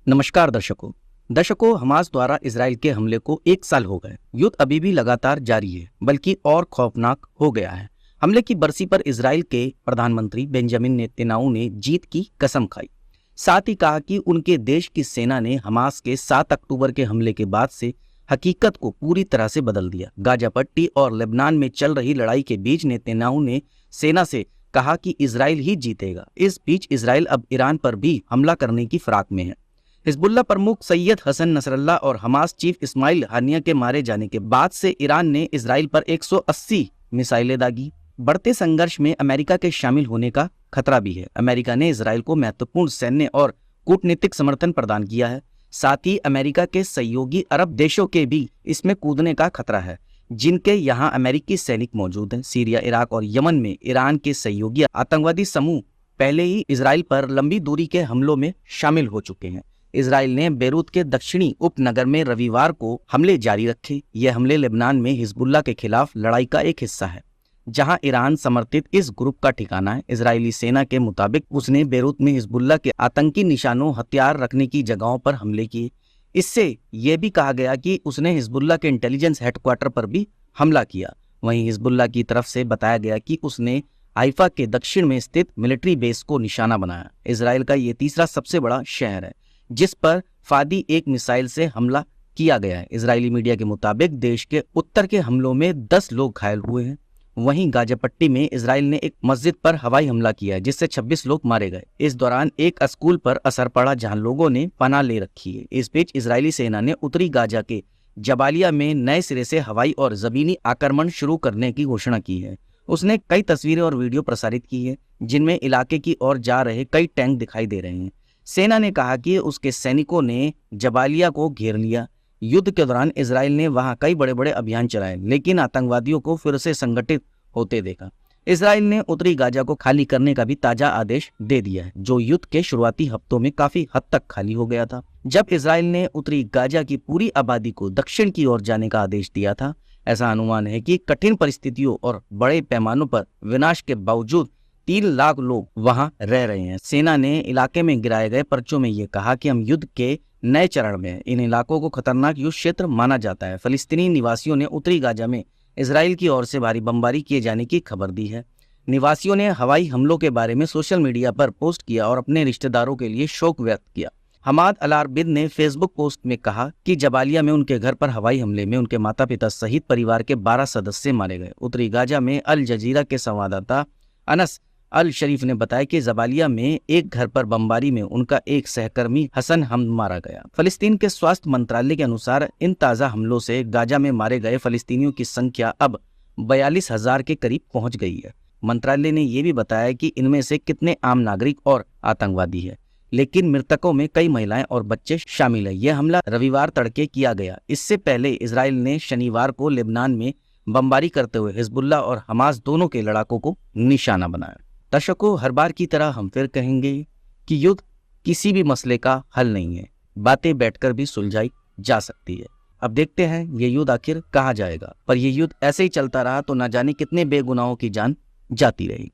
नमस्कार दर्शकों हमास द्वारा इजराइल के हमले को 1 साल हो गए। युद्ध अभी भी लगातार जारी है, बल्कि और खौफनाक हो गया है। हमले की बरसी पर इजराइल के प्रधानमंत्री बेंजामिन नेतन्याहू ने जीत की कसम खाई। साथ ही कहा कि उनके देश की सेना ने हमास के 7 अक्टूबर के हमले के बाद से हकीकत को पूरी तरह से बदल दिया। गाजा पट्टी और लेबनान में चल रही लड़ाई के बीच नेतन्याहू ने सेना से कहा कि इजराइल ही जीतेगा। इस बीच इजराइल अब ईरान पर भी हमला करने की फिराक में है। हिजबुल्लाह प्रमुख सैयद हसन नसरल्लाह और हमास चीफ इस्माइल हानिया के मारे जाने के बाद से ईरान ने इजराइल पर 180 मिसाइलें दागी। बढ़ते संघर्ष में अमेरिका के शामिल होने का खतरा भी है। अमेरिका ने इजराइल को महत्वपूर्ण सैन्य और कूटनीतिक समर्थन प्रदान किया है। साथ ही अमेरिका के सहयोगी अरब देशों के भी इसमें कूदने का खतरा है, जिनके यहाँ अमेरिकी सैनिक मौजूद हैं। सीरिया, इराक और यमन में ईरान के सहयोगी आतंकवादी समूह पहले ही इजराइल पर लंबी दूरी के हमलों में शामिल हो चुके हैं। इजराइल ने बेरूत के दक्षिणी उपनगर में रविवार को हमले जारी रखे। ये हमले लेबनान में हिजबुल्लाह के खिलाफ लड़ाई का एक हिस्सा है, जहां ईरान समर्थित इस ग्रुप का ठिकाना है। इजरायली सेना के मुताबिक उसने बेरूत में हिजबुल्लाह के आतंकी निशानों, हथियार रखने की जगहों पर हमले किए। इससे यह भी कहा गया कि उसने हिजबुल्लाह के इंटेलिजेंस हेडक्वार्टर पर भी हमला किया। वहीं हिजबुल्लाह की तरफ से बताया गया कि उसने हाइफा के दक्षिण में स्थित मिलिट्री बेस को निशाना बनाया। इजराइल का ये तीसरा सबसे बड़ा शहर है जिस पर फादी एक मिसाइल से हमला किया गया है। इजरायली मीडिया के मुताबिक देश के उत्तर के हमलों में 10 लोग घायल हुए हैं। वहीं गाजा पट्टी में इजराइल ने एक मस्जिद पर हवाई हमला किया है, जिससे 26 लोग मारे गए। इस दौरान एक स्कूल पर असर पड़ा, जहां लोगों ने पनाह ले रखी है। इस बीच इजरायली सेना ने उत्तरी गाजा के जबालिया में नए सिरे से हवाई और जमीनी आक्रमण शुरू करने की घोषणा की है। उसने कई तस्वीरें और वीडियो प्रसारित की है, जिनमें इलाके की ओर जा रहे कई टैंक दिखाई दे रहे हैं। सेना ने कहा कि उसके सैनिकों ने जबालिया को घेर लिया। युद्ध के दौरान इजराइल ने वहां कई बड़े बड़े अभियान चलाए, लेकिन आतंकवादियों को फिर से संगठित होते देखा। इजराइल ने उत्तरी गाजा को खाली करने का भी ताजा आदेश दे दिया है, जो युद्ध के शुरुआती हफ्तों में काफी हद तक खाली हो गया था, जब इजराइल ने उत्तरी गाजा की पूरी आबादी को दक्षिण की ओर जाने का आदेश दिया था। ऐसा अनुमान है कि कठिन परिस्थितियों और बड़े पैमानों पर विनाश के बावजूद 3 लाख लोग वहां रह रहे हैं। सेना ने इलाके में गिराए गए पर्चों में ये कहा कि हम युद्ध के नए चरण में हैं। इन इलाकों को खतरनाक युद्ध क्षेत्र माना जाता है। फलस्तीनी निवासियों ने उत्तरी गाजा में इजराइल की ओर से भारी बमबारी किए जाने की खबर दी है। निवासियों ने हवाई हमलों के बारे में सोशल मीडिया पर पोस्ट किया और अपने रिश्तेदारों के लिए शोक व्यक्त किया। हमाद अल-अरबिद ने फेसबुक पोस्ट में कहा कि जबालिया में उनके घर पर हवाई हमले में उनके माता पिता सहित परिवार के 12 सदस्य मारे गए। उत्तरी गाजा में अल जजीरा के संवाददाता अनस अल शरीफ ने बताया कि जबालिया में एक घर पर बमबारी में उनका एक सहकर्मी हसन हमद मारा गया। फलस्तीन के स्वास्थ्य मंत्रालय के अनुसार इन ताज़ा हमलों से गाजा में मारे गए फलस्तीनियों की संख्या अब 42,000 के करीब पहुंच गई है। मंत्रालय ने यह भी बताया कि इनमें से कितने आम नागरिक और आतंकवादी है, लेकिन मृतकों में कई महिलाएं और बच्चे शामिल है। यह हमला रविवार तड़के किया गया। इससे पहले इजराइल ने शनिवार को लेबनान में बमबारी करते हुए हिजबुल्लाह और हमास दोनों के लड़ाकों को निशाना बनाया। दर्शकों, हर बार की तरह हम फिर कहेंगे कि युद्ध किसी भी मसले का हल नहीं है। बातें बैठकर भी सुलझाई जा सकती है। अब देखते हैं ये युद्ध आखिर कहाँ जाएगा, पर यह युद्ध ऐसे ही चलता रहा तो न जाने कितने बेगुनाहों की जान जाती रहेगी।